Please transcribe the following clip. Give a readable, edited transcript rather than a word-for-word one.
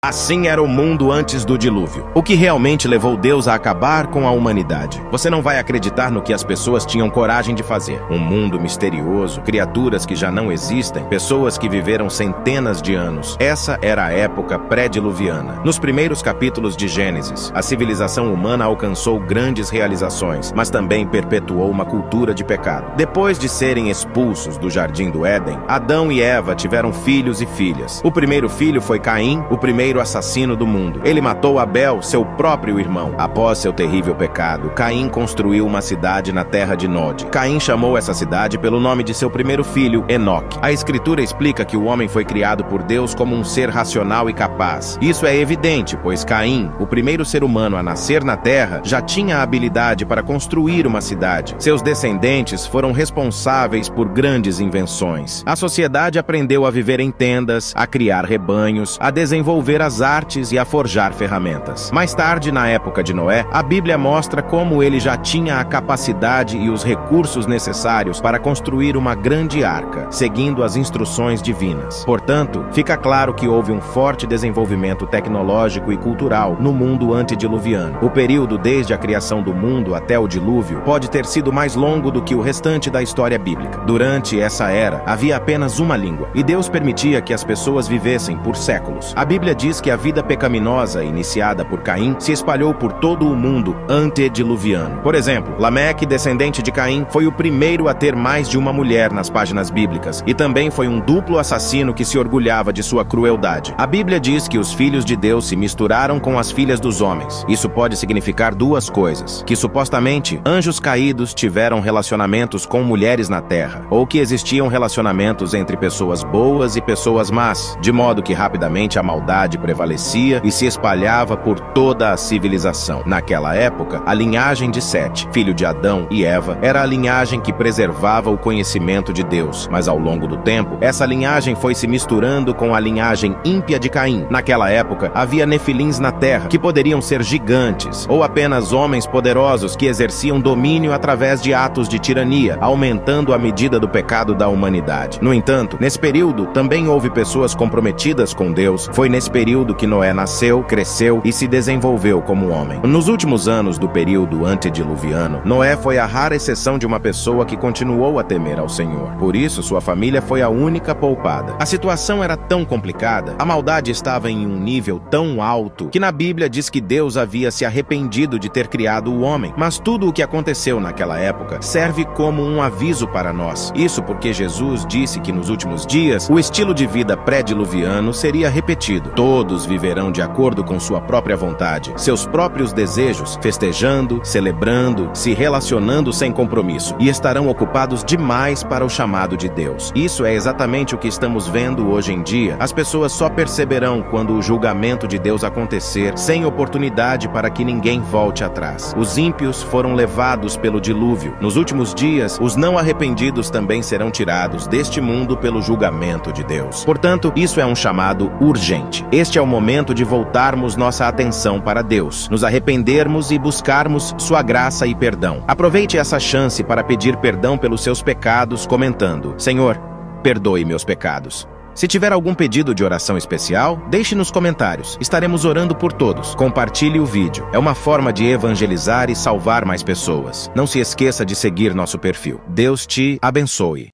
Assim era o mundo antes do dilúvio. O que realmente levou Deus a acabar com a humanidade? Você não vai acreditar no que as pessoas tinham coragem de fazer. Um mundo misterioso, criaturas que já não existem, pessoas que viveram centenas de anos. Essa era a época pré-diluviana. Nos primeiros capítulos de Gênesis, a civilização humana alcançou grandes realizações, mas também perpetuou uma cultura de pecado. Depois de serem expulsos do Jardim do Éden, Adão e Eva tiveram filhos e filhas. O primeiro filho foi Caim, o primeiro assassino do mundo. Ele matou Abel, seu próprio irmão. Após seu terrível pecado, Caim construiu uma cidade na terra de Nod. Caim chamou essa cidade pelo nome de seu primeiro filho, Enoque. A escritura explica que o homem foi criado por Deus como um ser racional e capaz. Isso é evidente, pois Caim, o primeiro ser humano a nascer na terra, já tinha a habilidade para construir uma cidade. Seus descendentes foram responsáveis por grandes invenções. A sociedade aprendeu a viver em tendas, a criar rebanhos, a desenvolver as artes e a forjar ferramentas. Mais tarde, na época de Noé, a Bíblia mostra como ele já tinha a capacidade e os recursos necessários para construir uma grande arca, seguindo as instruções divinas. Portanto, fica claro que houve um forte desenvolvimento tecnológico e cultural no mundo antediluviano. O período desde a criação do mundo até o dilúvio pode ter sido mais longo do que o restante da história bíblica. Durante essa era, havia apenas uma língua, e Deus permitia que as pessoas vivessem por séculos. A Bíblia diz que a vida pecaminosa iniciada por Caim se espalhou por todo o mundo antediluviano. Por exemplo, Lameque, descendente de Caim, foi o primeiro a ter mais de uma mulher nas páginas bíblicas, e também foi um duplo assassino que se orgulhava de sua crueldade. A Bíblia diz que os filhos de Deus se misturaram com as filhas dos homens. Isso pode significar duas coisas: que supostamente anjos caídos tiveram relacionamentos com mulheres na terra, ou que existiam relacionamentos entre pessoas boas e pessoas más, de modo que rapidamente a maldade prevalecia e se espalhava por toda a civilização. Naquela época, a linhagem de Sete, filho de Adão e Eva, era a linhagem que preservava o conhecimento de Deus, mas ao longo do tempo, essa linhagem foi se misturando com a linhagem ímpia de Caim. Naquela época, havia nefilins na terra, que poderiam ser gigantes, ou apenas homens poderosos que exerciam domínio através de atos de tirania, aumentando a medida do pecado da humanidade. No entanto, nesse período, também houve pessoas comprometidas com Deus. Foi nesse período que Noé nasceu, cresceu e se desenvolveu como homem. Nos últimos anos do período antediluviano, Noé foi a rara exceção de uma pessoa que continuou a temer ao Senhor. Por isso, sua família foi a única poupada. A situação era tão complicada, a maldade estava em um nível tão alto, que na Bíblia diz que Deus havia se arrependido de ter criado o homem. Mas tudo o que aconteceu naquela época serve como um aviso para nós. Isso porque Jesus disse que nos últimos dias, o estilo de vida pré-diluviano seria repetido. Todos viverão de acordo com sua própria vontade, seus próprios desejos, festejando, celebrando, se relacionando sem compromisso, e estarão ocupados demais para o chamado de Deus. Isso é exatamente o que estamos vendo hoje em dia. As pessoas só perceberão quando o julgamento de Deus acontecer, sem oportunidade para que ninguém volte atrás. Os ímpios foram levados pelo dilúvio. Nos últimos dias, os não arrependidos também serão tirados deste mundo pelo julgamento de Deus. Portanto, isso é um chamado urgente. Este é o momento de voltarmos nossa atenção para Deus, nos arrependermos e buscarmos sua graça e perdão. Aproveite essa chance para pedir perdão pelos seus pecados, comentando: Senhor, perdoe meus pecados. Se tiver algum pedido de oração especial, deixe nos comentários. Estaremos orando por todos. Compartilhe o vídeo. É uma forma de evangelizar e salvar mais pessoas. Não se esqueça de seguir nosso perfil. Deus te abençoe.